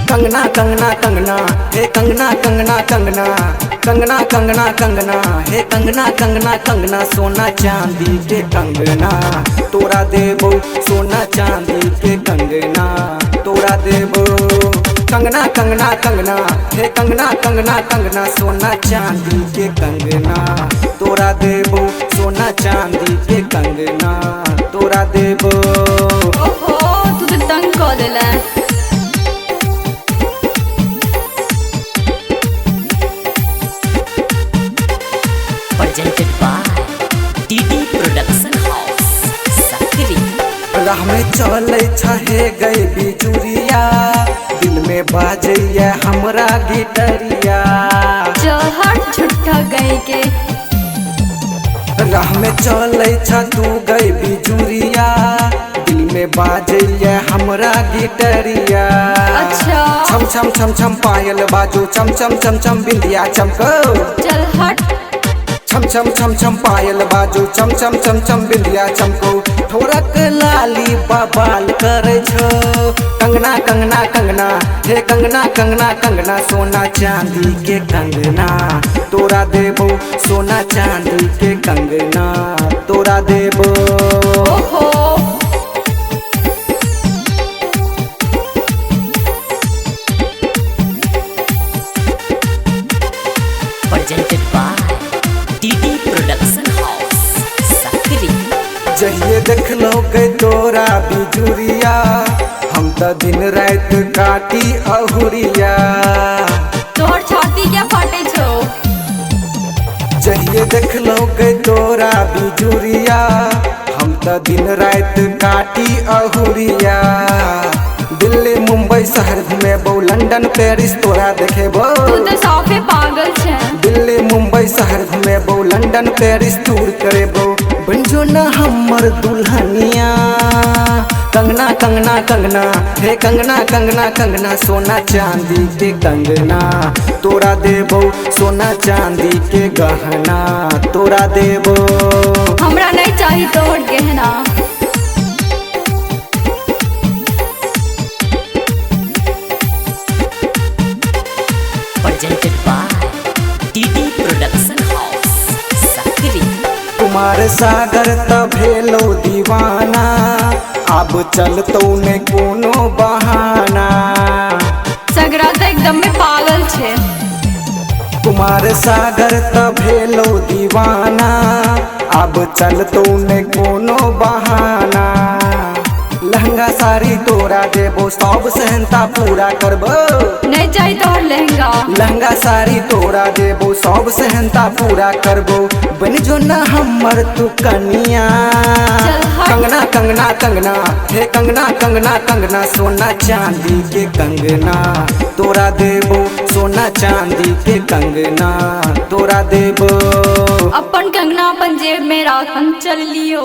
कंगना कंगना कंगना हे कंगना कंगना कंगना कंगना कंगना कंगना हे कंगना कंगना कंगना सोना चांदी के कंगना तोरा देबो सोना चांदी के कंगना तोरा देबो कंगना कंगना कंगना हे कंगना कंगना कंगना सोना चांदी के कंगना तोरा देबो सोना चांदी के कंगना तोरा देबो। ओहो तू तो तंग कर देला। Presented by DD Production House, Sakri। राह में चले छहे गई बिजुरिया दिल में बाजैया हमरा गिटरिया। चहट झुट्ठा गई के राह में चले छ तू गई बिजुरिया दिल में बाजैया हमरा गिटरिया। अच्छा छम छम छम छम पायल बाजो चम चम चम चम बिंदिया चमको। चल हट। छम छम छम छम पायल बाजो चम चम चम चम बिंदिया चमको। ठोरक लाली बबाल करे छो कंगना कंगना कंगना हे कंगना कंगना कंगना सोना चांदी के कंगना तोरा देबो सोना चांदी के कंगना तोरा देबो। ओहो Presented by DD Production House, Sakri। जहिए देखलो के तोरा बिजुरिया हम त दिन रात काटी अहुरिया। तोहर छाती क्या फाटे छो। जहिए देखलो के तोरा बिजुरिया हम त दिन रात काटी अहुरिया। दिल्ली मुंबई शहर घूमेबो लंदन पेरिस तोरा देखेबो। तू तो साफे पागल छे। दिल्ली मुंबई शहर घूमेबो लंदन पेरिस टूर करेबो बनजो न हमर दुल्हनिया। कंगना कंगना कंगना हे कंगना कंगना कंगना सोना चांदी के कंगना तोरा देबो सोना चांदी के गहना तोरा देबो। हमरा नहीं चाहिए तोहर गहना। Presented by DD Production House, Sakri। Kumar Sagar त भेलो दीवाना अब चलतो ने कोनो बहाना। सगरा तो एकदम में पागल छे। कुमार सागर त भेलो दीवाना अब चलतो ने कोनो बहाना। लहंगा साड़ी तोरा देबो सब सहनता पूरा करबो। नहीं चाहिए तोहर लहंगा। लहंगा साड़ी तोरा देबो सब सहनता पूरा करबो बनजो न हमर तू कनिया। चल हट। कंगना कंगना कंगना हे कंगना कंगना कंगना सोना चांदी के कंगना तोरा देबो सोना चांदी के कंगना तोरा देबो। अपन कंगना अपन जेब में राखन चल लियो।